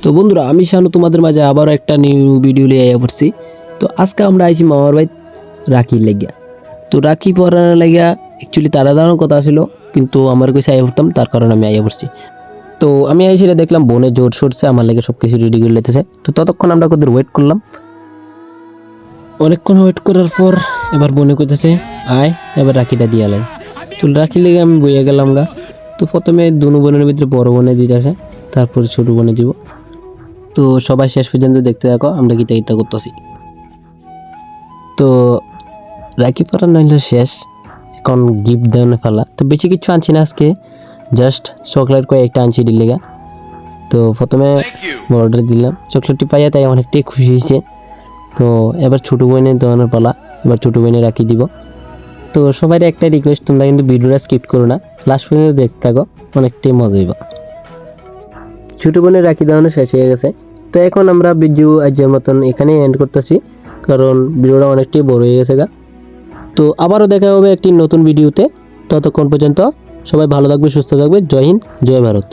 তো বন্ধুরা, আমি শানু তোমাদের মাঝে আবারও একটা নিউ ভিডিও নিয়ে আয়া পড়ছি। তো আজকে আমরা আইছি মামার ভাই রাখির লাগিয়া। তো রাখি পরানোর লাগিয়া অ্যাকচুয়ালি তারা দাঁড়ানোর কথা ছিল, কিন্তু আমার কাছে আয়া পড়তাম, তার কারণে আমি আয়া পড়ছি। তো আমি আইসি দেখলাম বোনে জোর সরছে, আমার লাগে সব কিছু রেডি করে লেতেছে। তো ততক্ষণ আমরা ওদের ওয়েট করলাম। অনেকক্ষণ ওয়েট করার পর এবার বোনে কইতেছে আয় এবার রাখিটা দিয়া লাই। তো রাখি লেগে আমি বইয়া গেলাম গা। তো প্রথমে দুনু বোনের ভিতরে বড় বোনে দিতেছে, তারপর ছোট বোনে দিব। তো সবাই শেষ পর্যন্ত দেখতে থাকো আমরা কিতা কিতা করতেছি। তো রাখি পরানো হইলো শেষ, এখন গিফট দেওয়ানো ফেলা। তো বেশি কিছু আনছি না আজকে, জাস্ট চকলেট কয়েকটা আনছি ডিলেগা। তো প্রথমে অর্ডার দিলাম, চকলেটটি পাইয়া তাই অনেকটাই খুশি হয়েছে। তো এবার ছোটো বোনের দেওয়ানোর পালা, এবার ছোটো বোনে রাখি দিব। তো সবাই একটা রিকোয়েস্ট, তোমরা কিন্তু ভিডিওটা স্কিপ করো না, লাস্ট পর্যন্ত দেখতে থাকো, অনেকটাই মজা হইব। ছোটো বোনের রাখি দেওয়ানো শেষ হয়ে গেছে। তো এখন আমরা ভিডিও আজকের মতন এখানেই এন্ড করতেছি, কারণ ভিডিওটা অনেকটাই বড় হয়ে গেছে গা। তো আবারও দেখা হবে একটি নতুন ভিডিওতে। ততক্ষণ পর্যন্ত সবাই ভালো থাকবে, সুস্থ থাকবে। জয় হিন্দ, জয় ভারত।